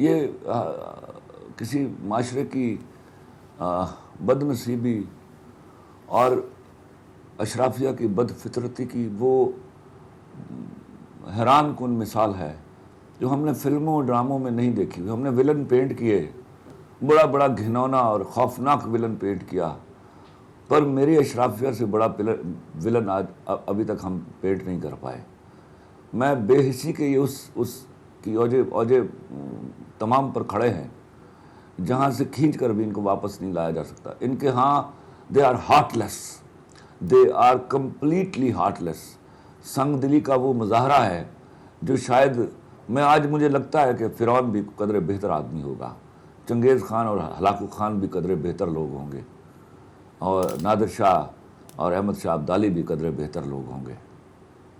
یہ کسی معاشرے کی بد نصیبی اور اشرافیہ کی بد فطرتی کی وہ حیران کن مثال ہے جو ہم نے فلموں اور ڈراموں میں نہیں دیکھی ہوئی. ہم نے ولن پینٹ کیے، بڑا بڑا گھنونا اور خوفناک ولن پینٹ کیا، پر میری اشرافیہ سے بڑا ولن آج ابھی تک ہم پینٹ نہیں کر پائے. میں بے حسی کے اس کی اوجے تمام پر کھڑے ہیں جہاں سے کھینچ کر بھی ان کو واپس نہیں لایا جا سکتا. ان کے ہاں they are heartless, they are completely heartless. سنگ دلی کا وہ مظاہرہ ہے جو شاید آج مجھے لگتا ہے کہ فرعون بھی قدر بہتر آدمی ہوگا، چنگیز خان اور ہلاکو خان بھی قدر بہتر لوگ ہوں گے، اور نادر شاہ اور احمد شاہ ابدالی بھی قدر بہتر لوگ ہوں گے.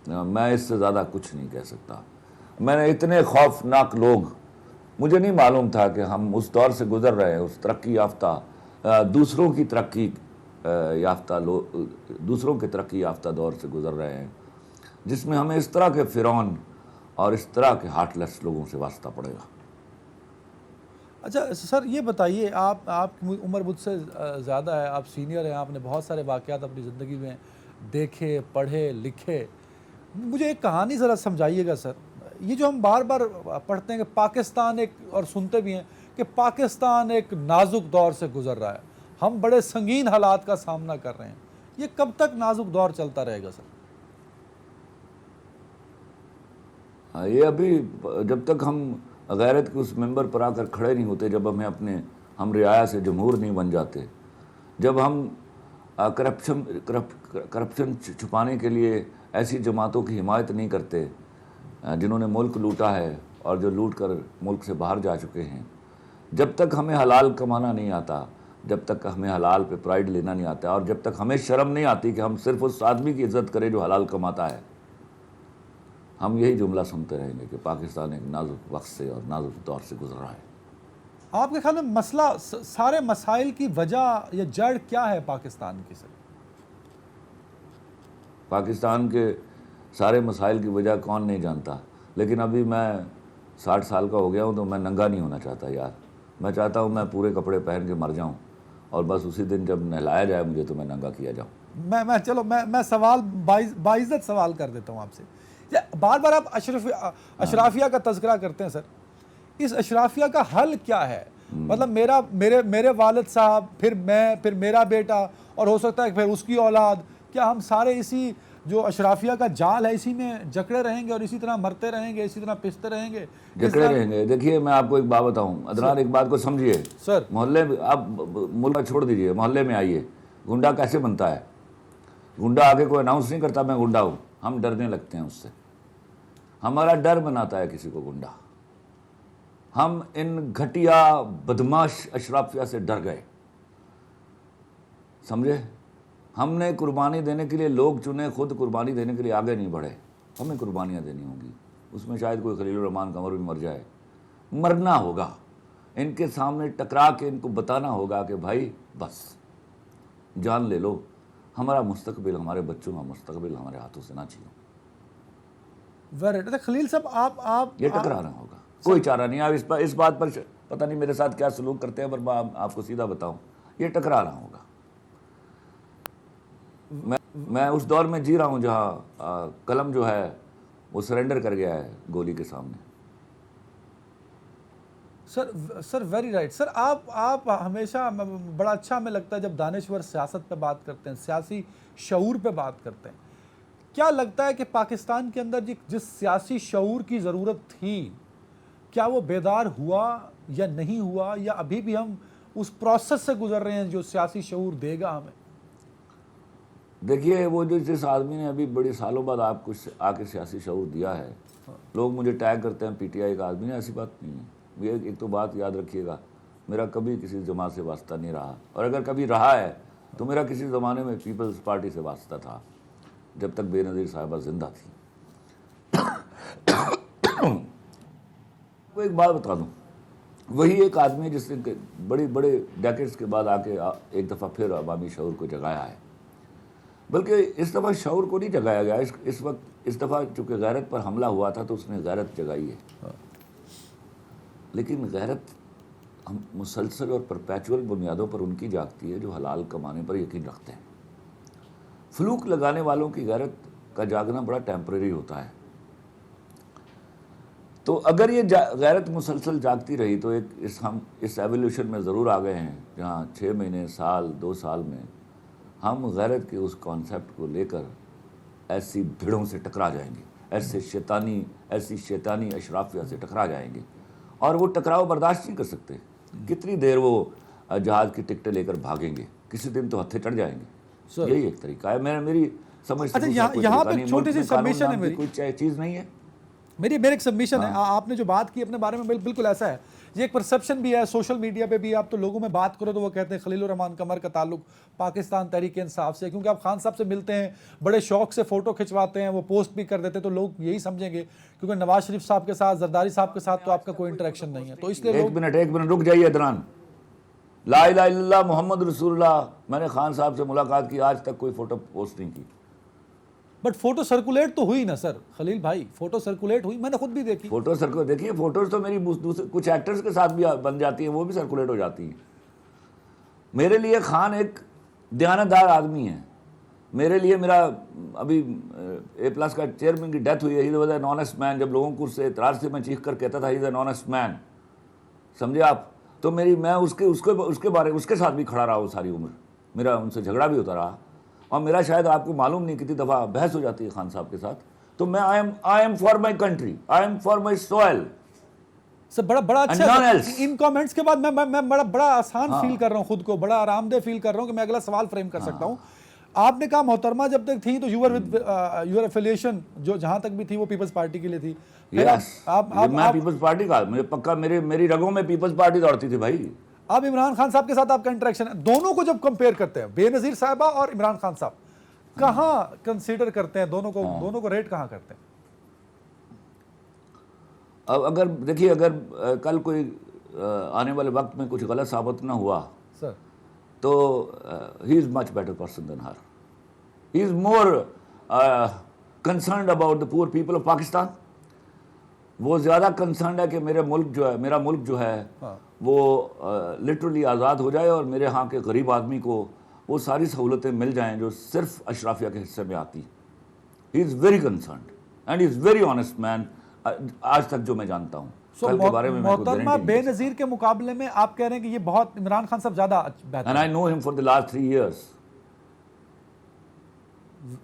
میں اس سے زیادہ کچھ نہیں کہہ سکتا. میں نے اتنے خوفناک لوگ، مجھے نہیں معلوم تھا کہ ہم اس دور سے گزر رہے ہیں، اس ترقی یافتہ دوسروں کی ترقی یافتہ دور سے گزر رہے ہیں جس میں ہمیں اس طرح کے فرعون اور اس طرح کے ہارٹ لیس لوگوں سے واسطہ پڑے گا. اچھا سر یہ بتائیے، آپ کی عمر مجھ سے زیادہ ہے، آپ سینئر ہیں، آپ نے بہت سارے واقعات اپنی زندگی میں دیکھے، پڑھے، لکھے. مجھے ایک کہانی ذرا سمجھائیے گا سر. یہ جو ہم بار بار پڑھتے ہیں کہ پاکستان اور سنتے بھی ہیں کہ پاکستان ایک نازک دور سے گزر رہا ہے، ہم بڑے سنگین حالات کا سامنا کر رہے ہیں. یہ کب تک نازک دور چلتا رہے گا سر؟ یہ ابھی جب تک ہم غیرت کے اس ممبر پر آ کر کھڑے نہیں ہوتے، جب ہم رعایا سے جمہور نہیں بن جاتے، جب ہم کرپشن چھپانے کے لیے ایسی جماعتوں کی حمایت نہیں کرتے جنہوں نے ملک لوٹا ہے اور جو لوٹ کر ملک سے باہر جا چکے ہیں، جب تک ہمیں حلال کمانا نہیں آتا، جب تک ہمیں حلال پہ پرائیڈ لینا نہیں آتا، اور جب تک ہمیں شرم نہیں آتی کہ ہم صرف اس آدمی کی عزت کریں جو حلال کماتا ہے، ہم یہی جملہ سنتے رہیں گے کہ پاکستان ایک نازک وقت سے اور نازک دور سے گزر رہا ہے. آپ کے خیال میں مسئلہ، سارے مسائل کی وجہ یا جڑ کیا ہے پاکستان کی سر؟ پاکستان کے سارے مسائل کی وجہ کون نہیں جانتا، لیکن ابھی میں 60 سال کا ہو گیا ہوں تو میں ننگا نہیں ہونا چاہتا یار. میں چاہتا ہوں میں پورے کپڑے پہن کے مر جاؤں اور بس اسی دن جب نہلایا جائے مجھے تو میں ننگا کیا جاؤں. میں سوال باعزت سوال کر دیتا ہوں آپ سے. بار بار آپ اشرافیہ کا تذکرہ کرتے ہیں سر، اس اشرافیہ کا حل کیا ہے؟ مطلب میرے والد صاحب، پھر میں، پھر میرا بیٹا، اور ہو سکتا ہے پھر اس کی اولاد، کیا ہم سارے اسی جو اشرافیہ کا جال ہے اسی میں جکڑے رہیں گے اور اسی طرح مرتے رہیں گے، اسی طرح پستے رہیں گے؟ جکڑے رہیں گے. دیکھیے میں آپ کو ایک بات بتاؤں عدنان، ایک بات کو سمجھیے. سر محلے میں آپ ملک چھوڑ دیجئے، محلے میں آئیے. گنڈا کیسے بنتا ہے؟ گنڈا آگے کوئی اناؤنس نہیں کرتا میں گنڈا ہوں، ہم ڈرنے لگتے ہیں اس سے. ہمارا ڈر بناتا ہے کسی کو گنڈا. ہم ان گھٹیا بدماش اشرافیہ سے ڈر گئے، سمجھے؟ ہم نے قربانی دینے کے لیے لوگ چنے، خود قربانی دینے کے لیے آگے نہیں بڑھے. ہمیں قربانیاں دینی ہوں گی، اس میں شاید کوئی خلیل الرحمان قمر بھی مر جائے. مرنا ہوگا، ان کے سامنے ٹکرا کے ان کو بتانا ہوگا کہ بھائی بس جان لے لو، ہمارا مستقبل، ہمارے بچوں کا مستقبل ہمارے ہاتھوں سے نہ چھینو. خلیل صاحب آپ یہ ٹکرانا ہوگا، کوئی چارہ نہیں. آپ اس بات پر پتہ نہیں میرے ساتھ کیا سلوک کرتے ہیں، پر میں آپ کو سیدھا بتاؤں یہ ٹکرانا ہوگا. میں اس دور میں جی رہا ہوں جہاں قلم جو ہے وہ سرنڈر کر گیا ہے گولی کے سامنے. سر ویری رائٹ. سر آپ ہمیشہ بڑا اچھا ہمیں لگتا ہے جب دانشور سیاست پہ بات کرتے ہیں، سیاسی شعور پہ بات کرتے ہیں. کیا لگتا ہے کہ پاکستان کے اندر جس سیاسی شعور کی ضرورت تھی، کیا وہ بیدار ہوا یا نہیں ہوا، یا ابھی بھی ہم اس پروسیس سے گزر رہے ہیں جو سیاسی شعور دے گا ہمیں؟ دیکھیے وہ جس آدمی نے ابھی بڑے سالوں بعد آپ کو آ کے سیاسی شعور دیا ہے، لوگ مجھے ٹیگ کرتے ہیں پی ٹی آئی کا آدمی ہے، ایسی بات نہیں ہے. ایک تو بات یاد رکھیے گا، میرا کبھی کسی جماعت سے واسطہ نہیں رہا، اور اگر کبھی رہا ہے تو میرا کسی زمانے میں پیپلز پارٹی سے واسطہ تھا جب تک بے نظیر صاحبہ زندہ تھی. وہ ایک بات بتا دوں، وہی ایک آدمی جس نے بڑے ڈیکیڈز کے بعد آ کے ایک دفعہ پھر عوامی شعور کو جگایا ہے. بلکہ اس دفعہ شعور کو نہیں جگایا گیا، اس دفعہ چونکہ غیرت پر حملہ ہوا تھا تو اس نے غیرت جگائی ہے. لیکن غیرت ہم مسلسل اور پرپیچول بنیادوں پر ان کی جاگتی ہے جو حلال کمانے پر یقین رکھتے ہیں. فلوک لگانے والوں کی غیرت کا جاگنا بڑا ٹیمپریری ہوتا ہے. تو اگر یہ غیرت مسلسل جاگتی رہی تو ہم اس ایولیوشن میں ضرور آ گئے ہیں جہاں 6 مہینے، سال، 2 سال میں ہم غیرت کے اس کانسیپٹ کو لے کر ایسی بھیڑوں سے ٹکرا جائیں گے، ایسی شیطانی اشرافیہ سے ٹکرا جائیں گے، اور وہ ٹکراؤ برداشت نہیں کر سکتے. کتنی دیر وہ جہاز کی ٹکٹیں لے کر بھاگیں گے، کسی دن تو ہتھے چڑھ جائیں گے. یہی ایک طریقہ ہے. میری سمجھ سے یہاں پہ چھوٹی سی سبمیشن ہے میری، کوئی چیز نہیں ہے. میری ایک سبمیشن ہے. آپ نے جو بات کی اپنے بارے میں بالکل ایسا ہے. یہ ایک پرسپشن بھی ہے سوشل میڈیا پہ بھی. آپ تو لوگوں میں بات کرو تو وہ کہتے ہیں خلیل الرحمان قمر کا تعلق پاکستان تحریک انصاف سے، کیونکہ آپ خان صاحب سے ملتے ہیں، بڑے شوق سے فوٹو کھنچواتے ہیں، وہ پوسٹ بھی کر دیتے ہیں، تو لوگ یہی سمجھیں گے کیونکہ نواز شریف صاحب کے ساتھ، زرداری صاحب کے ساتھ تو آپ کا کوئی انٹریکشن نہیں ہے. تو اس لیے ایک منٹ رک جائیے عدنان. لا الہ الا اللہ محمد رسول اللہ. میں نے خان صاحب سے ملاقات کی، آج تک کوئی فوٹو پوسٹ نہیں کی. بٹ فوٹو سرکولیٹ تو ہوئی نا سر خلیل بھائی، فوٹو سرکولیٹ ہوئی، میں نے خود بھی دیکھی. فوٹو دیکھیے، فوٹوز تو میری کچھ ایکٹرز کے ساتھ بھی بن جاتی ہیں، وہ بھی سرکولیٹ ہو جاتی ہیں. میرے لیے خان ایک دیانتدار آدمی ہے. میرے لیے میرا ابھی A+ کا چیئرمین کی ڈیتھ ہوئی ہے. ہی واز این آنیسٹ مین. جب لوگوں کو اس سے اعتراض سے میں چیخ کر کہتا تھا ہی از این آنیسٹ مین، سمجھے آپ. تو میں اس کے ساتھ بھی کھڑا رہا وہ ساری عمر. میرا ان سے جھگڑا بھی ہوتا رہا، اور میرا شاید آپ کو معلوم نہیں کتنی دفعہ بحث ہو جاتی ہے خان صاحب کے ساتھ. تو میں I am for my country, I am for my soul. Sir بڑا اچھا ان کامنٹس کے بعد میں بڑا آسان فیل کر رہا ہوں، خود کو بڑا آرام دہ فیل کر رہا ہوں کہ میں اگلا سوال فریم کر سکتا ہوں. آپ نے کہا محترمہ جب تک تھی تو یور افیلیشن جو جہاں تک بھی تھی وہ پیپلز پارٹی کے لیے تھی. میں پیپلز پارٹی کا پکا، میری رگوں میں پیپلز پارٹی دوڑتی تھی بھائی. اب عمران خان صاحب کے ساتھ آپ کا انٹریکشن ہے، دونوں کو جب کمپیئر کرتے ہیں، بے نظیر صاحبہ اور عمران خان صاحب، کہاں کنسیڈر کرتے ہیں دونوں کو ریٹ کہاں کرتے ہیں؟ اب اگر دیکھیے، اگر کل کوئی آنے والے وقت میں کچھ غلط ثابت نہ ہوا سر تو he is much better person than her. He is more concerned about the poor people of Pakistan. وہ زیادہ کنسرنڈ ہے کہ میرا ملک جو ہے وہ لٹرلی آزاد ہو جائے اور میرے ہاں کے غریب آدمی کو وہ ساری سہولتیں مل جائیں جو صرف اشرافیہ کے حصے میں آتی. He is very concerned and he is very honest man آج تک جو میں جانتا ہوں. محترمہ بے نظیر کے مقابلے میں آپ کہہ رہے ہیں کہ یہ بہت عمران خان صاحب زیادہ بہتر. And I know him for the last 3 years.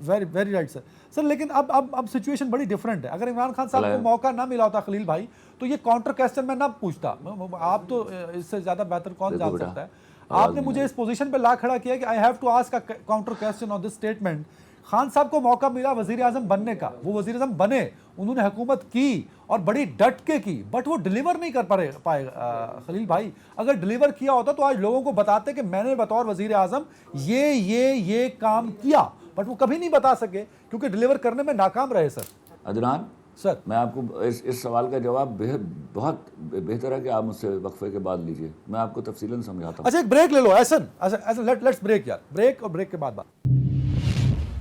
Very right sir. Sir لیکن اب سچویشن بڑی ڈیفرنٹ ہے. اگر عمران خان صاحب کو موقع نہ ملا ہوتا خلیل بھائی تو یہ کاؤنٹر کوسچن میں نہ پوچھتا. آپ تو اس سے زیادہ بہتر کون جان سکتا ہے. آپ نے مجھے اس پوزیشن پہ لا کھڑا کیا کہ I have to ask a counter question on this statement. Khan sahib کو موقع ملا وزیر اعظم بننے کا، وہ وزیر اعظم بنے، انہوں نے حکومت کی اور بڑی ڈٹ کے کی، بٹ وہ ڈیلیور نہیں کر پائے خلیل بھائی. اگر ڈیلیور کیا ہوتا تو آج لوگوں کو بتاتے کہ میں نے بطور وزیر اعظم یہ کام کیا، بٹ وہ کبھی نہیں بتا سکے کیونکہ ڈیلیور کرنے میں ناکام رہے. سر عدنان سر، میں آپ کو اس سوال کا جواب بہت بہتر ہے کہ آپ مجھ سے وقفے کے بعد لیجئے، میں آپ کو تفصیلاً سمجھاتا ہوں. اچھا ایک بریک لے لو ایسن لیٹس بریک یار، بریک اور بریک کے بعد بات.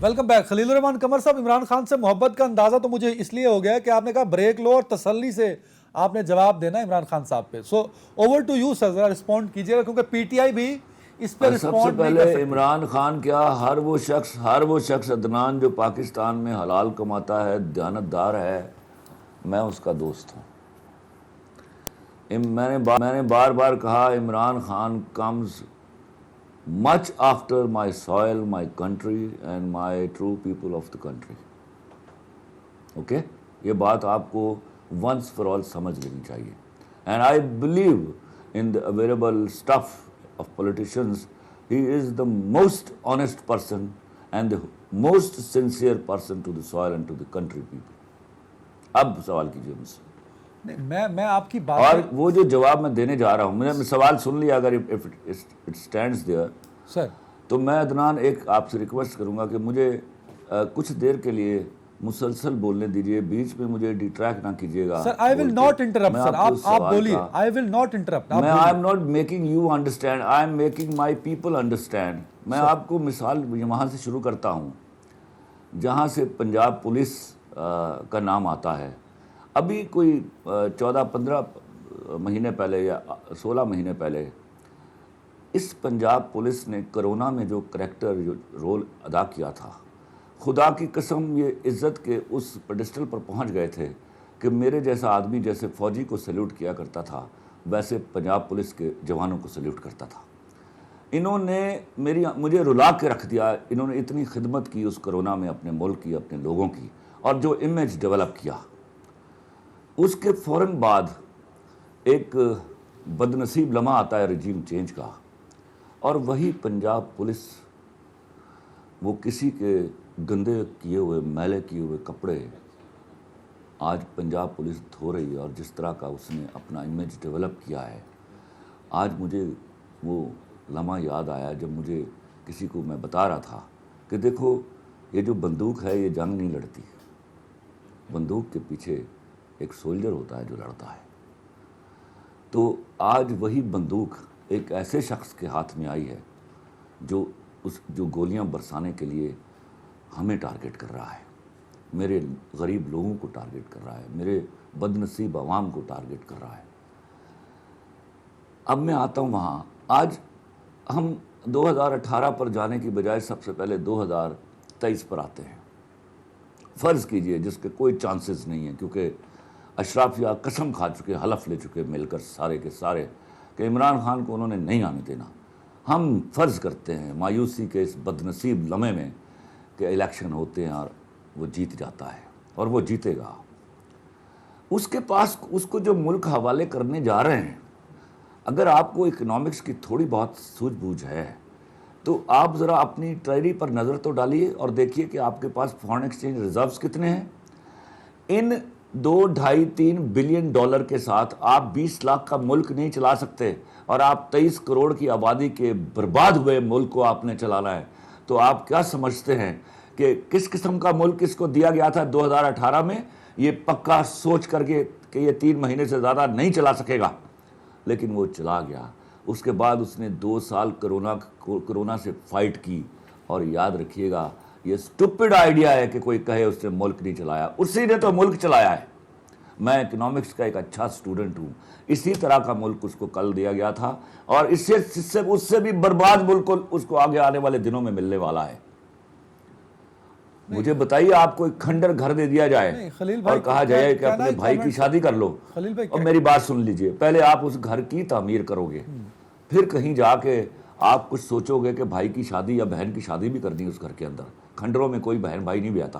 Welcome back. خلیل الرحمان قمر صاحب، عمران خان سے محبت کا اندازہ تو مجھے اس لیے ہو گیا کہ آپ نے کہا بریک لو اور تسلی سے آپ نے جواب دینا عمران خان صاحب پہ. سو اوور ٹو یو سر، ذرا رسپونڈ کیجیے گا کیونکہ پی ٹی آئی بھی اس پہ رسپونڈ نہیں کر سکتی. سب سے پہلے عمران خان کیا، ہر وہ شخص عدنان جو پاکستان میں حلال کماتا ہے، دیانتدار ہے، میں اس کا دوست ہوں. میں نے بار بار کہا Imran Khan comes much after my soil, my country and my true people of the country. Okay? یہ بات آپ کو once for all سمجھ لینی چاہیے. And I believe in the available stuff of politicians. He is the most honest person and the most sincere person to the soil and to the country people. اب سوال کیجیے مجھ سے. میں آپ کی بات اور وہ جو جواب میں دینے جا رہا ہوں، میں نے سوال سن لیا، اگر it stands there سر، تو میں عدنان ایک آپ سے ریکویسٹ کروں گا کہ مجھے کچھ دیر کے لیے مسلسل بولنے دیجیے، بیچ میں مجھے ڈیٹریکٹ نہ کیجیے گا. سر آئی ول ناٹ انٹرپٹ. سر آپ بولیے. آئی ول ناٹ انٹرپٹ. میں I am not making you understand, I am making my people understand. میں آپ کو مثال وہاں سے شروع کرتا ہوں جہاں سے پنجاب پولیس کا نام آتا ہے. ابھی کوئی 14-15 مہینے پہلے یا 16 مہینے پہلے اس پنجاب پولیس نے کرونا میں جو کریکٹر جو رول ادا کیا تھا، خدا کی قسم یہ عزت کے اس پیڈسٹل پر پہنچ گئے تھے کہ میرے جیسا آدمی جیسے فوجی کو سیلیوٹ کیا کرتا تھا ویسے پنجاب پولیس کے جوانوں کو سیلیوٹ کرتا تھا۔ انہوں نے مجھے رلا کے رکھ دیا، انہوں نے اتنی خدمت کی اس کرونا میں اپنے ملک کی، اپنے لوگوں کی، اور جو امیج ڈیولپ کیا۔ اس کے فوراً بعد ایک بدنصیب لمحہ آتا ہے رجیم چینج کا، اور وہی پنجاب پولیس وہ کسی کے گندے کیے ہوئے میلے کیے ہوئے کپڑے آج پنجاب پولیس دھو رہی ہے، اور جس طرح کا اس نے اپنا امیج ڈیولپ کیا ہے۔ آج مجھے وہ لمحہ یاد آیا جب مجھے کسی کو میں بتا رہا تھا کہ دیکھو یہ جو بندوق ہے یہ جنگ نہیں لڑتی، بندوق کے پیچھے ایک سولجر ہوتا ہے جو لڑتا ہے۔ تو آج وہی بندوق ایک ایسے شخص کے ہاتھ میں آئی ہے جو گولیاں برسانے کے لیے ہمیں ٹارگٹ کر رہا ہے، میرے غریب لوگوں کو ٹارگٹ کر رہا ہے، میرے بدنصیب عوام کو ٹارگٹ کر رہا ہے۔ اب میں آتا ہوں وہاں، آج ہم 2018 پر جانے کی بجائے سب سے پہلے 2023 پر آتے ہیں۔ فرض کیجئے جس کے کوئی چانسز نہیں ہیں، کیونکہ اشرافیہ قسم کھا چکے، حلف لے چکے مل کر سارے کے سارے کہ عمران خان کو انہوں نے نہیں آنے دینا۔ ہم فرض کرتے ہیں مایوسی کے اس بدنصیب لمحے میں کہ الیکشن ہوتے ہیں اور وہ جیت جاتا ہے، اور وہ جیتے گا۔ اس کے پاس اس کو جو ملک حوالے کرنے جا رہے ہیں، اگر آپ کو اکنامکس کی تھوڑی بہت سوجھ بوجھ ہے تو آپ ذرا اپنی ٹریری پر نظر تو ڈالیے اور دیکھیے کہ آپ کے پاس فارن ایکسچینج ریزروز کتنے ہیں۔ ان 2-2.5-3 بلین ڈالر کے ساتھ آپ 20 لاکھ کا ملک نہیں چلا سکتے، اور آپ 23 کروڑ کی آبادی کے برباد ہوئے ملک کو آپ نے چلانا ہے۔ تو آپ کیا سمجھتے ہیں کہ کس قسم کا ملک اس کو دیا گیا تھا 2018 میں؟ یہ پکا سوچ کر کے کہ یہ 3 مہینے سے زیادہ نہیں چلا سکے گا، لیکن وہ چلا گیا۔ اس کے بعد اس نے 2 سال کرونا سے فائٹ کی، اور یاد رکھیے گا یہ سٹوپڈ آئیڈیا ہے کہ کوئی کہے اس نے ملک نہیں چلایا، اسی نے تو ملک چلایا ہے۔ میں اکنامکس کا ایک اچھا سٹوڈنٹ ہوں، اسی طرح کا ملک اس کو کل دیا گیا تھا، اور اس سے بھی برباد ملک اس کو آگے آنے والے دنوں میں ملنے والا ہے۔ مجھے بتائیے آپ کو ایک کھنڈر گھر دے دیا جائے اور کہا جائے کہ اپنے بھائی کی شادی کر لو، اور میری بات سن لیجئے، پہلے آپ اس گھر کی تعمیر کرو گے، پھر کہیں جا کے آپ کچھ سوچو گے کہ بھائی کی شادی یا بہن کی شادی بھی کرنی اس گھر کے اندر۔ کھنڈروں میں کوئی بہن بھائی نہیں بیاتا۔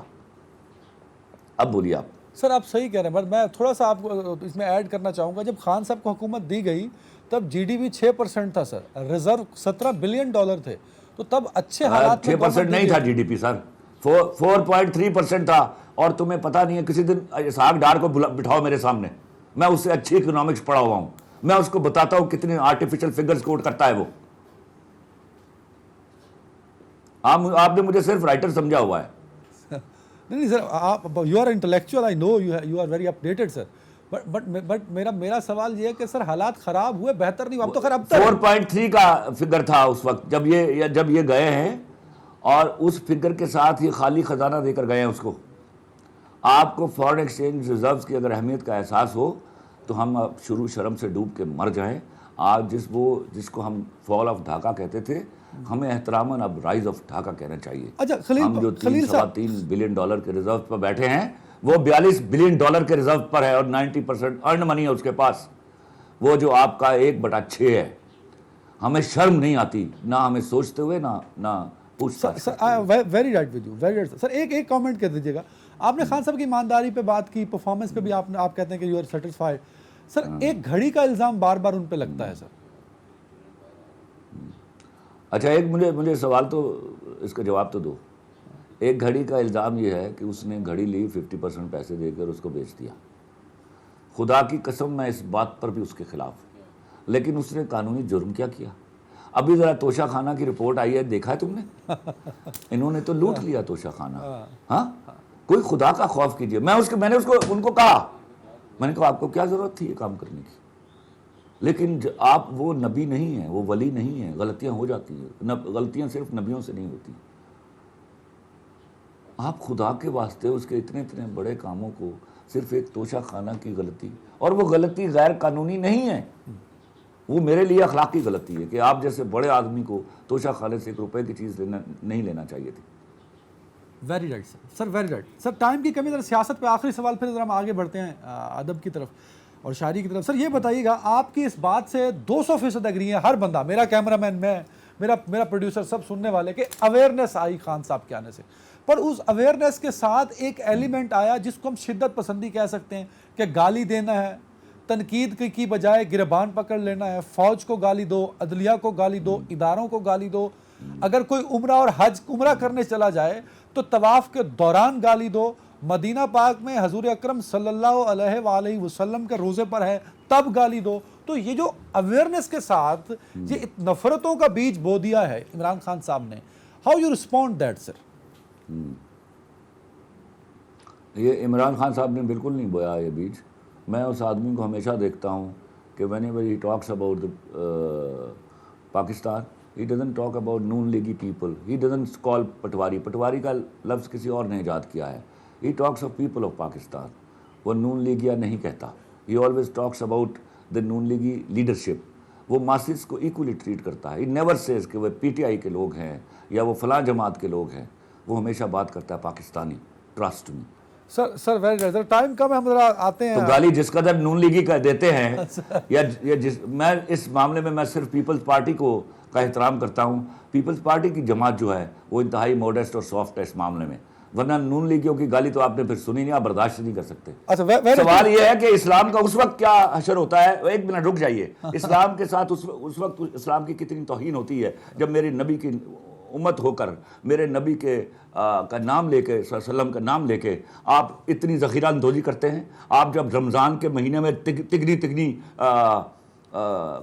اب بولیے آپ۔ سر آپ صحیح کہہ رہے ہیں، بٹ میں تھوڑا سا آپ کو اس میں ایڈ کرنا چاہوں گا، جب خان صاحب کو حکومت دی گئی تب جی ڈی پی 6% تھا سر، ریزرو 17 بلین ڈالر تھے، تو تب اچھے حالات میں 6% نہیں تھا جی ڈی پی سر، 4.3% تھا، اور تمہیں پتہ نہیں ہے، کسی دن اسحاق ڈار کو بٹھاؤ میرے سامنے، میں اس سے اچھی اکنامکس پڑھا ہوا ہوں، میں اس کو بتاتا ہوں کتنے آرٹیفیشل فگرز کوٹ کرتا ہے وہ۔ آپ نے مجھے صرف رائٹر سمجھا ہوا ہے۔ نہیں سر، آپ you are intellectual, I know you are very updated sir, but میرا سوال یہ ہے کہ سر حالات خراب ہوئے، بہتر نہیں، اب تو خیر اب تک 4.3 کا فگر تھا اس وقت جب یہ گئے ہیں، اور اس فگر کے ساتھ یہ خالی خزانہ دے کر گئے ہیں اس کو۔ آپ کو فارن ایکسچینج ریزروز کی اگر اہمیت کا احساس ہو تو ہم اب شروع شرم سے ڈوب کے مر جائیں۔ آج جس کو ہم فال آف ڈھاکہ کہتے تھے، ہمیں احتراماً اب رائز آف ڈھاکہ کہنا چاہیے۔ ہم جو 3.3 بلین ڈالر کے ریزرو پر بیٹھے ہیں، وہ 42 بلین ڈالر کے ریزرو پر ہے، اور 90% ارن منی ہے اس کے پاس، وہ جو آپ کا 1/6 ہے۔ ہمیں شرم نہیں آتی، نہ ہمیں سوچتے ہوئے نہ پوچھ سکتے۔ Very right with you, very right سر۔ ایک کامنٹ کر دیجیے گا، آپ نے خان صاحب کی ایمانداری پہ بات کی، پرفارمنس پہ بھی آپ کہتے ہیں کہ یو آر سیٹسفائیڈ۔ سر ایک گھڑی کا الزام بار بار ان پہ لگتا ہے سر۔ اچھا، ایک مجھے سوال تو اس کا جواب تو دو۔ ایک گھڑی کا الزام یہ ہے کہ اس نے گھڑی لی 50% پیسے دے کر اس کو بیچ دیا۔ خدا کی قسم میں اس بات پر بھی اس کے خلاف ہوں، لیکن اس نے قانونی جرم کیا کیا؟ ابھی ذرا توشہ خانہ کی رپورٹ آئی ہے، دیکھا ہے تم نے؟ انہوں نے تو لوٹ لیا توشہ خانہ۔ ہاں، کوئی خدا کا خوف کیجئے۔ میں نے ان کو کہا، میں نے کہا آپ کو کیا ضرورت تھی یہ کام کرنے کی؟ لیکن آپ وہ نبی نہیں ہیں، وہ ولی نہیں ہیں، غلطیاں ہو جاتی ہیں، غلطیاں صرف نبیوں سے نہیں ہوتی۔ آپ خدا کے واسطے اس کے اتنے بڑے کاموں کو صرف ایک توشہ خانہ کی غلطی، اور وہ غلطی غیر قانونی نہیں ہے، وہ میرے لیے اخلاقی غلطی ہے کہ آپ جیسے بڑے آدمی کو توشہ خانے سے 1 روپے کی چیز نہیں لینا چاہیے تھی۔ Very right sir, very right سر۔ ٹائم کی کمی، ذرا سیاست پہ آخری سوال، پھر ذرا ہم آگے بڑھتے ہیں ادب کی طرف اور شاعری کی طرف۔ سر یہ بتائیے گا، آپ کی اس بات سے 200% ایگری ہے ہر بندہ، میرا کیمرہ مین، میں، میرا پروڈیوسر، سب سننے والے، کہ اویئرنیس آئی خان صاحب کے آنے سے، پر اس اویئرنیس کے ساتھ ایک ایلیمنٹ آیا جس کو ہم شدت پسندی کہہ سکتے ہیں، کہ گالی دینا ہے، تنقید کی بجائے گریبان پکڑ لینا ہے، فوج کو گالی دو، عدلیہ کو گالی دو، اداروں کو گالی دو، اگر کوئی عمرہ کرنے چلا جائے تو طواف کے دوران گالی دو، مدینہ پاک میں حضور اکرم صلی اللہ علیہ وآلہ وسلم کے روزے پر ہے تب گالی دو۔ تو یہ جو اویئرنیس کے ساتھ یہ نفرتوں کا بیج بو دیا ہے عمران خان صاحب نے، how you respond that sir? یہ عمران خان صاحب نے بالکل نہیں بویا یہ بیج۔ میں اس آدمی کو ہمیشہ دیکھتا ہوں کہ whenever he talks about Pakistan, he doesn't talk about known لیگی people, he doesn't call patwari کا لفظ کسی اور نے ایجاد کیا ہے، he talks of people of Pakistan، وہ نون لیگیا نہیں کہتا، he always talks about the نون لیگی لیڈرشپ، وہ ماسز کو ایکولی ٹریٹ کرتا ہے، he never says کہ وہ پی ٹی آئی کے لوگ ہیں یا وہ فلاں جماعت کے لوگ ہیں، وہ ہمیشہ بات کرتا ہے Pakistani, trust me. Sir very right, time کم ہے، ہم ذرا آتے ہیں۔ تو گالی جس قدر نون لیگی کا دیتے ہیں، یا میں اس معاملے میں میں صرف پیپلز پارٹی کو کا احترام کرتا ہوں، پیپلز پارٹی کی جماعت جو ہے وہ انتہائی موڈسٹ اور سافٹ ہے اس معاملے میں، ورنہ نون لیگیوں کی گالی تو آپ نے پھر سنی نہیں، آپ برداشت نہیں کر سکتے۔ سوال یہ ہے کہ اسلام کا اس وقت کیا حشر ہوتا ہے، 1 منٹ رک جائیے، اسلام کے ساتھ اس وقت اسلام کی کتنی توہین ہوتی ہے جب میرے نبی کی امت ہو کر، میرے نبی کے کا نام لے کے، صلی اللہ علیہ وسلم کا نام لے کے آپ اتنی ذخیرہ اندوزی کرتے ہیں۔ آپ جب رمضان کے مہینے میں تگنی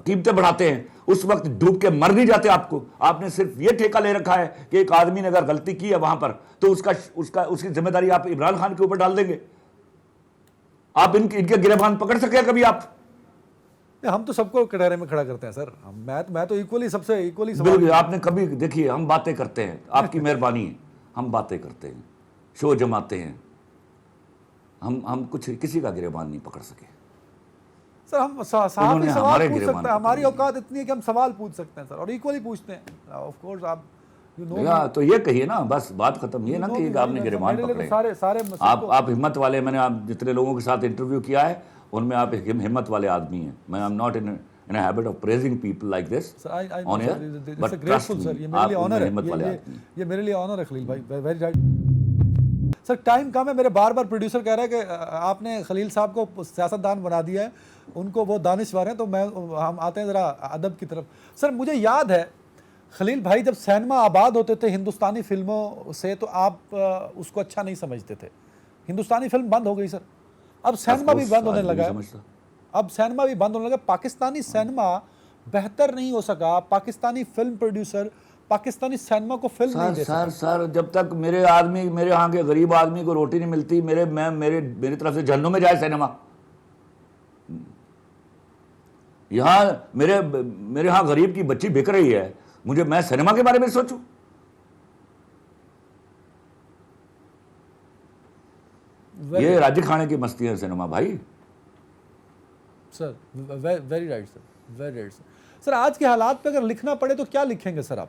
قیمتیں بڑھاتے ہیں، اس وقت ڈوب کے مر نہیں جاتے آپ نے صرف یہ ٹھیکہ لے رکھا ہے کہ ایک آدمی نے اگر غلطی کی ہے وہاں پر تو اس کی ذمہ داری آپ عمران خان کے اوپر ڈال دیں گے؟ آپ ان کے گریبان پکڑ سکے کبھی آپ؟ ہم تو سب کو کٹہرے میں کھڑا کرتے ہیں سر، میں تو ایکولی سب سے ایکولی بالکل۔ آپ نے کبھی دیکھیے، ہم باتیں کرتے ہیں، آپ کی مہربانی ہے، ہم باتیں کرتے ہیں، شو جماتے ہیں، ہم کچھ کسی کا گریبان نہیں پکڑ سکے سر۔ ہم صحافی سوال پوچھ سکتے ہیں، ہماری اوقات اتنی ہے کہ ہم سوال پوچھ سکتے ہیں سر، اور ایکولی پوچھتے ہیں آف کورس۔ آپ تو یہ کہیے نا، بس بات ختم، یہ نا کہ آپ نے گریبان پکڑے۔ آپ ہمت والے، میں نے آپ جتنے لوگوں کے ساتھ انٹرویو کیا ہے ان میں آپ ایک ہمت والے آدمی ہیں۔ میں am not in a habit of praising people like this on air, but trust me، آپ ہمت والے آدمی ہیں۔ یہ میرے لیے آنر ہے خلیل بھائی، ویری رائٹ سر۔ ٹائم کم ہے، میرے بار پروڈیوسر کہہ رہا ہے کہ آپ نے خلیل صاحب کو سیاستدان بنا دیا ہے، ان کو وہ دانشور ہیں، تو ہم آتے ہیں ذرا ادب کی طرف۔ سر مجھے یاد ہے خلیل بھائی جب سینما آباد ہوتے تھے ہندوستانی فلموں سے تو آپ اس کو اچھا نہیں سمجھتے تھے۔ ہندوستانی فلم بند ہو گئی سر، اب سینما بھی بند ہونے لگا ہے، پاکستانی سینما بہتر نہیں ہو سکا، Pakistani film producer Pakistani cinema کو فلم نہیں دے سکا۔ سر جب تک میرے ہاں کے غریب آدمی کو روٹی نہیں ملتی، میری طرف سے جہنم میں جائے سینما۔ یہاں میرے ہاں غریب کی بچی بک رہی ہے، میں سینما کے بارے میں سوچوں؟ یہ راجی کھانے کی مستی ہے سینما بھائی۔ Sir very right sir, very right sir. Sir آج کے حالات پہ اگر لکھنا پڑے تو کیا لکھیں گے سر آپ؟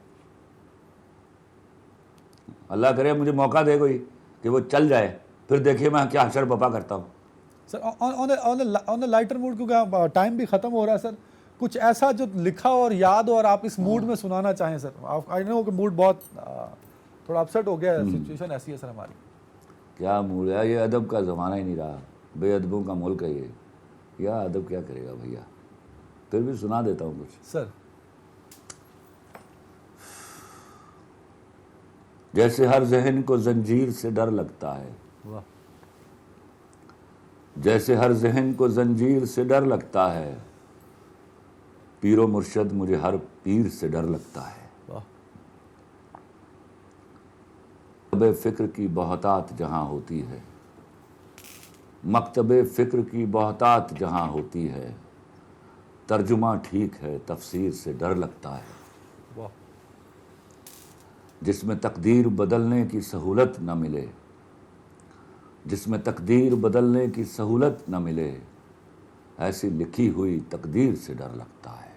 اللہ کرے مجھے موقع دے کوئی کہ وہ چل جائے، پھر دیکھیے میں کیا حشر بپا کرتا ہوں۔ سر آن اے لائٹر موڈ، کیونکہ ٹائم بھی ختم ہو رہا ہے سر، کچھ ایسا جو لکھا اور یاد ہو اور آپ اس موڈ میں سنانا چاہیں سر۔ آئی نو کہ موڈ بہت تھوڑا اپسیٹ ہو گیا ہے، سچویشن ایسی ہے سر ہماری۔ کیا موڈ ہے؟ یہ ادب کا زمانہ ہی نہیں رہا، بے ادبوں کا ملک ہے یہ، یا ادب کیا کرے گا بھیا؟ پھر بھی سنا دیتا ہوں کچھ سر۔ جیسے ہر ذہن کو زنجیر سے ڈر لگتا ہے، واہ۔ جیسے ہر ذہن کو زنجیر سے ڈر لگتا ہے، پیر و مرشد مجھے ہر پیر سے ڈر لگتا ہے۔ مکتب فکر کی بہتات جہاں ہوتی ہے، مکتب فکر کی بہتات جہاں ہوتی ہے، ترجمہ ٹھیک ہے تفسیر سے ڈر لگتا ہے۔ جس میں تقدیر بدلنے کی سہولت نہ ملے، جس میں تقدیر بدلنے کی سہولت نہ ملے، ایسی لکھی ہوئی تقدیر سے ڈر لگتا ہے.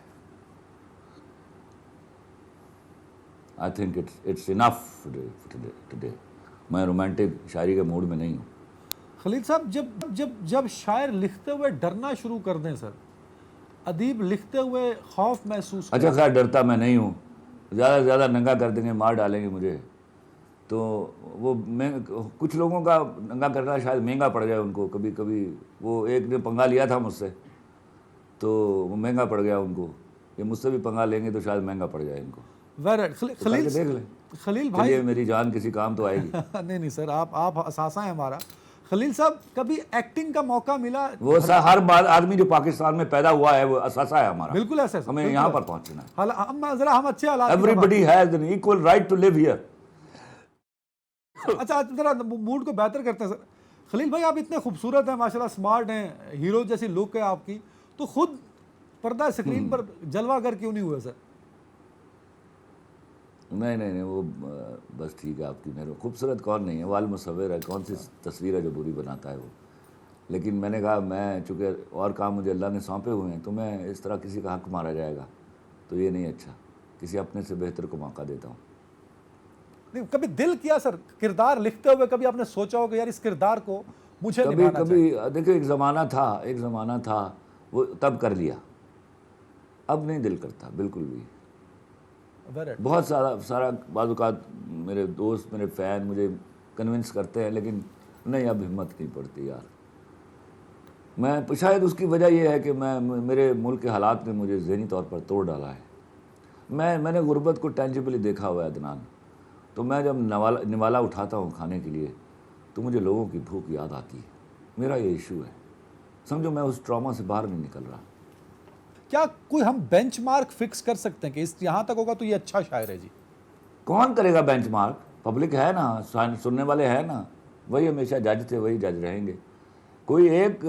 I think it's enough today. میں رومانٹک شاعری کے موڈ میں نہیں ہوں. خلیل صاحب جب شاعر لکھتے ہوئے ڈرنا شروع کر دیں سر، ادیب لکھتے ہوئے خوف محسوس اچھا خیر ڈرتا میں نہیں ہوں. زیادہ سے زیادہ ننگا کر دیں گے، مار ڈالیں گے مجھے، تو وہ کچھ لوگوں کا ننگا کرنا شاید مہنگا پڑ جائے ان کو. کبھی کبھی وہ ایک نے پنگا لیا تھا مجھ سے، تو وہ مہنگا پڑ گیا ان کو. یہ مجھ سے بھی پنگا لیں گے تو شاید مہنگا پڑ جائے ان کو. خلیل دیکھ لیں. خلیل بھائی چلیے میری جان کسی کام تو آئے گی. نہیں سر، آپ اثاثہ ہیں ہمارا. خلیل صاحب کبھی ایکٹنگ کا موقع ملا؟ وہ ہر آدمی جو پاکستان میں پیدا ہوا ہے وہ اثاثہ ہے ہمارا. بالکل ایسے ہمیں یہاں پر پہنچنا ہے. ہم اچھے حالات. Everybody has an equal right to live here. اچھا ذرا موڈ کو بہتر کرتے ہیں سر. خلیل بھائی آپ اتنے خوبصورت ہیں ماشاءاللہ، اسمارٹ ہیں، ہیرو جیسی لک ہے آپ کی، تو خود پردہ اسکرین پر جلوہ گر کیوں نہیں ہوئے سر؟ نہیں وہ بس ٹھیک ہے آپ کی میرے خوبصورت کون نہیں ہے، وال مصور ہے، کون سی تصویر ہے جو بری بناتا ہے وہ. لیکن میں نے کہا میں چونکہ اور کام مجھے اللہ نے سونپے ہوئے ہیں، تو میں اس طرح کسی کا حق مارا جائے گا تو یہ نہیں اچھا. کسی اپنے سے بہتر کو موقع دیتا ہوں. کبھی دل کیا سر کردار لکھتے ہوئے، کبھی آپ نے سوچا ہو کہ یار اس کردار کو مجھے نبھانا چاہیے؟ کبھی دیکھیں ایک زمانہ تھا وہ تب کر لیا، اب نہیں دل کرتا بالکل بھی. بہت سارا بعض اوقات میرے دوست میرے فین مجھے کنونس کرتے ہیں، لیکن نہیں اب ہمت نہیں پڑتی یار. میں شاید اس کی وجہ یہ ہے کہ میرے ملک کے حالات نے مجھے ذہنی طور پر توڑ ڈالا ہے. میں نے غربت کو ٹینجیبلی دیکھا ہوا ہے عدنان. تو میں جب نوالا اٹھاتا ہوں کھانے کے لیے تو مجھے لوگوں کی بھوک یاد آتی ہے. میرا یہ ایشو ہے. سمجھو میں اس ٹراما سے باہر نہیں نکل رہا. کیا کوئی ہم بینچ مارک فکس کر سکتے ہیں کہ اس یہاں تک ہوگا تو یہ اچھا شاعر ہے جی؟ کون کرے گا بینچ مارک؟ پبلک ہے نا، سننے والے ہیں نا، وہی ہمیشہ جج تھے، وہی جج رہیں گے. کوئی ایک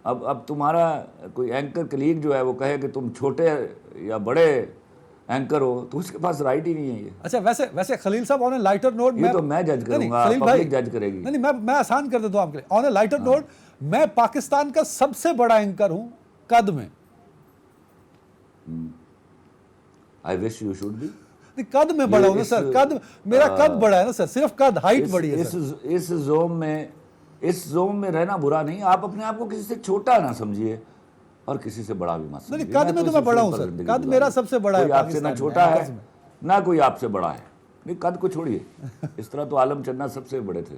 اب تمہارا کوئی اینکر کلیگ جو ہے وہ کہے کہ تم چھوٹے یا بڑے اینکر ہو تو اس کے پاس رائٹ ہی نہیں ہے یہ. اچھا ویسے خلیل صاحب آن اے لائٹر نوٹ، یہ تو میں جج کروں گا، پبلک جج کرے گی. نہیں میں آسان کر دیتا ہوں آپ کے لیے. آن اے لائٹر نوٹ، میں پاکستان کا سب سے بڑا اینکر ہوں قد میں. I wish you should be. قد میں بڑا ہوں نا سر، قد میرا قد بڑا ہے نا سر، صرف قد، ہائٹ بڑی ہے سر. اس زوم میں رہنا برا نہیں. آپ اپنے آپ کو کسی سے چھوٹا نہ سمجھیے اور کسی سے بڑا بھی مت سمجھیے. نہیں قد میں تو میں بڑا ہوں سر، قد میرا سب سے بڑا ہے. کوئی آپ سے نہ چھوٹا ہے نہ کوئی آپ سے بڑا ہے. نہیں قد کو چھوڑیے. اس طرح تو عالم چنا سب سے بڑے تھے.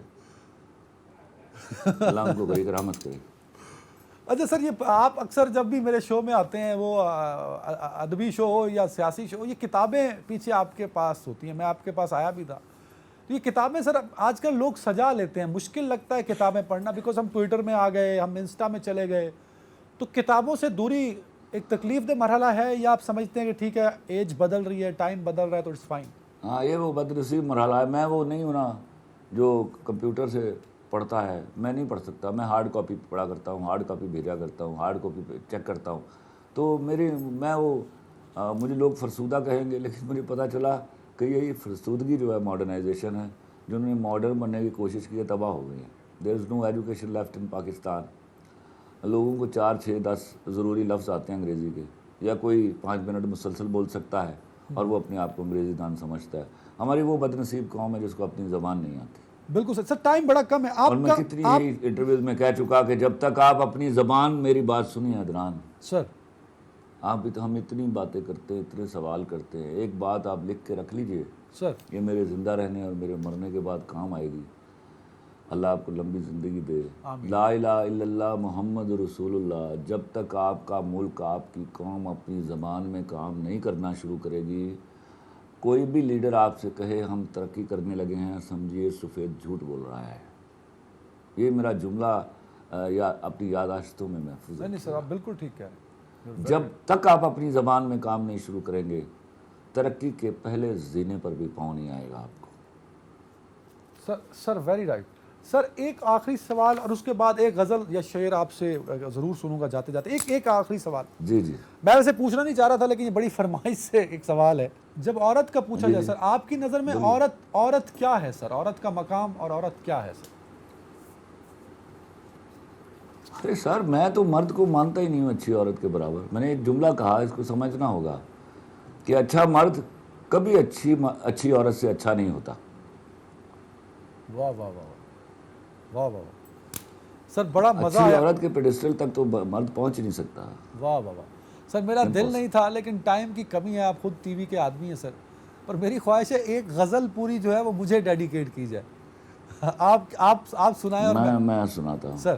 اللہ ان کو بڑی رحمت کرے. اچھا سر، یہ آپ اکثر جب بھی میرے شو میں آتے ہیں، وہ ادبی شو ہو یا سیاسی شو ہو، یہ کتابیں پیچھے آپ کے پاس ہوتی ہیں. میں آپ کے پاس آیا بھی تھا. تو یہ کتابیں سر آج کل لوگ سجا لیتے ہیں، مشکل لگتا ہے کتابیں پڑھنا، بیکاز ہم ٹویٹر میں آ گئے، ہم انسٹا میں چلے گئے. تو کتابوں سے دوری ایک تکلیف دہ مرحلہ ہے، یا آپ سمجھتے ہیں کہ ٹھیک ہے ایج بدل رہی ہے، ٹائم بدل رہا ہے تو اٹس فائن؟ ہاں یہ وہ بدنصیب مرحلہ ہے. میں وہ نہیں ہوں نا جو کمپیوٹر سے پڑھتا ہے. میں نہیں پڑھ سکتا. میں ہارڈ کاپی پڑھا کرتا ہوں، ہارڈ کاپی بھیجا کرتا ہوں، ہارڈ کاپی پہ چیک کرتا ہوں. تو مجھے لوگ فرسودہ کہیں گے، لیکن مجھے پتہ چلا کہ یہی فرسودگی جو ہے ماڈرنائزیشن ہے. جنہوں نے ماڈرن بننے کی کوشش کی ہے تباہ ہو گئی ہیں. دیر از no education left in Pakistan. لوگوں کو 4 6 10 ضروری لفظ آتے ہیں انگریزی کے، یا کوئی 5 منٹ مسلسل بول سکتا ہے اور وہ اپنے آپ کو انگریزی دان سمجھتا ہے. ہماری وہ بدنصیب قوم ہے جس کو اپنی زبان نہیں آتی. بالکل سر، ٹائم بڑا کم ہے. اور میں کتنی ہی انٹرویوز میں کہہ چکا کہ جب تک آپ اپنی زبان میری بات سنیے عدنان سر، ہم اتنی باتیں کرتے ہیں، اتنے سوال کرتے ہیں. ایک بات آپ لکھ کے رکھ لیجئے سر، یہ میرے زندہ رہنے اور میرے مرنے کے بعد کام آئے گی. اللہ آپ کو لمبی زندگی دے. لا الہ الا اللہ محمد رسول اللہ. جب تک آپ کا ملک، آپ کی قوم اپنی زبان میں کام نہیں کرنا شروع کرے گی، کوئی بھی لیڈر آپ سے کہے ہم ترقی کرنے لگے ہیں، سمجھیے سفید جھوٹ بول رہا ہے. یہ میرا جملہ یا اپنی یادداشتوں میں محفوظ ہے. نہیں سر، آپ بالکل ٹھیک کہہ رہے ہیں. جب تک آپ اپنی زبان میں کام نہیں شروع کریں گے، ترقی کے پہلے زینے پر بھی پاؤں نہیں آئے گا آپ کو. سر ویری رائٹ. سر ایک آخری سوال اور اس کے بعد ایک غزل یا شعر آپ سے ضرور سنوں گا جاتے جاتے. ایک آخری سوال. جی میں ویسے پوچھنا نہیں چاہ رہا تھا، لیکن یہ بڑی فرمائش سے ایک سوال ہے. جب عورت کا پوچھا جائے سر، آپ کی نظر میں عورت کیا ہے سر؟ عورت کا مقام اور عورت کیا ہے سر؟ ارے سر میں تو مرد کو مانتا ہی نہیں ہوں اچھی عورت کے برابر. میں نے ایک جملہ کہا, اس کو سمجھنا ہوگا کہ اچھا مرد کبھی اچھی عورت سے اچھا نہیں ہوتا. واہ واہ واہ واہ واہ واہ سر, بڑا مزہ اچھی آیا. عورت کے پیڈسٹل تک تو مرد پہنچ ہی نہیں سکتا. واہ واہ واہ سر, میرا دل نہیں تھا لیکن ٹائم کی کمی ہے, آپ خود ٹی وی کے آدمی ہیں سر, پر میری خواہش ہے ایک غزل پوری جو ہے وہ مجھے ڈیڈیکیٹ کی جائے. آپ سنائیں اور میں سناتا ہوں. سر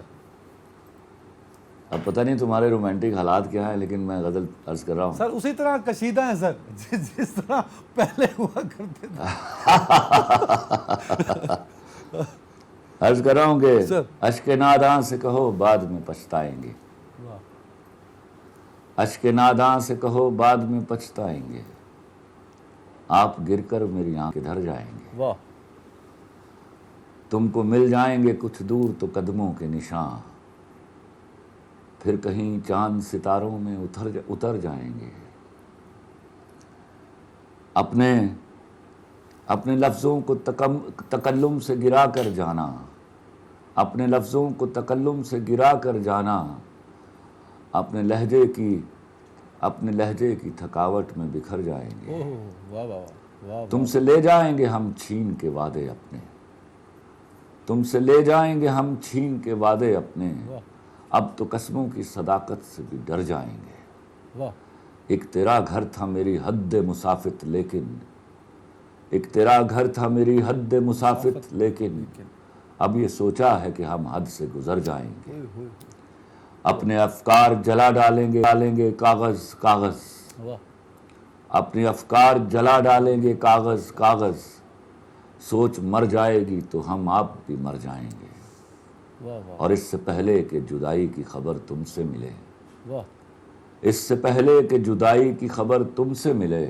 اب پتہ نہیں تمہارے رومانٹک حالات کیا ہیں, لیکن میں غزل عرض کر رہا ہوں. سر اسی طرح کشیدہ ہیں سر جس طرح پہلے ہوا کرتے تھے. عرض کر رہا ہوں کہ سر. اشک ناداں سے کہو بعد میں پچھتائیں گے, واہ اشک ناداں سے کہو بعد میں پچھتائیں گے, آپ گر کر میری آنکھ ادھر جائیں گے, واہ تم کو مل جائیں گے کچھ دور تو قدموں کے نشان, پھر کہیں چاند ستاروں میں اتر جائیں گے. اپنے لفظوں کو تکلم سے گرا کر جانا, اپنے لفظوں کو تکلم سے گرا کر جانا, اپنے لہجے کی تھکاوٹ میں بکھر جائیں گے. اوہ واہ واہ واہ تم سے لے جائیں گے ہم چھین کے وعدے اپنے, تم سے لے جائیں گے ہم چھین کے وعدے اپنے, اب تو قسموں کی صداقت سے بھی ڈر جائیں گے. واہ ایک تیرا گھر تھا میری حد مسافت لیکن, ایک تیرا گھر تھا میری حد مسافت لیکن, اب یہ سوچا ہے کہ ہم حد سے گزر جائیں گے. اپنے افکار جلا ڈالیں گے کاغذ کاغذ, واہ اپنے افکار جلا ڈالیں گے کاغذ کاغذ, سوچ مر جائے گی تو ہم آپ بھی مر جائیں گے. واہ واہ اور اس سے پہلے کہ جدائی کی خبر تم سے ملے, واہ اس سے پہلے کہ جدائی کی خبر تم سے ملے,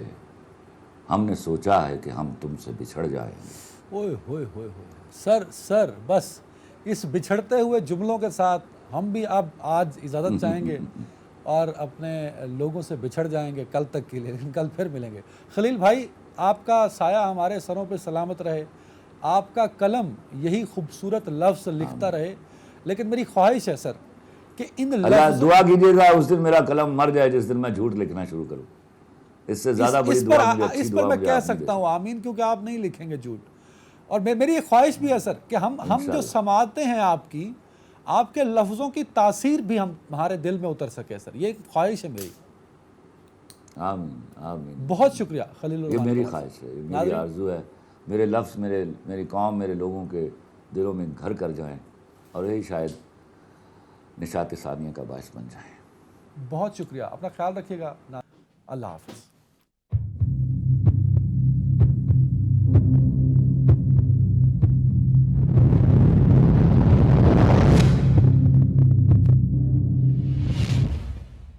ہم نے سوچا ہے کہ ہم تم سے بچھڑ جائیں گے. اوئے ہوئے ہوئے ہوئے سر بس اس بچھڑتے ہوئے جملوں کے ساتھ ہم بھی اب آج اجازت چاہیں گے اور اپنے لوگوں سے بچھڑ جائیں گے کل تک کے لیے, لیکن کل پھر ملیں گے. خلیل بھائی, آپ کا سایہ ہمارے سروں پہ سلامت رہے, آپ کا قلم یہی خوبصورت لفظ لکھتا رہے, لیکن میری خواہش ہے سر کہ ان اللہ لفظوں دعا کیجیے گا اس دن میرا قلم مر جائے جس دن میں جھوٹ لکھنا شروع کروں. اس سے زیادہ بڑی دعا مجھے اچھی اس دعا پر میں مجھے کہہ آپ نہیں دے سکتا ہوں آمین, کیونکہ آپ نہیں لکھیں گے جھوٹ. اور میری ایک خواہش بھی ہے سر کہ ہم جو سماعتیں ہیں آپ کے لفظوں کی تاثیر بھی ہمارے دل میں اتر سکے سر, یہ ایک خواہش ہے میری. آمین آمین. بہت شکریہ خلیل یہ الرحمان. میری خواہش ہے, یہ میری آرزو ہے, میرے لفظ میری قوم میرے لوگوں کے دلوں میں گھر کر جائیں, اور یہی شاید نشاط ثانیہ کا باعث بن جائیں. بہت شکریہ, اپنا خیال رکھیے گا. اللہ حافظ.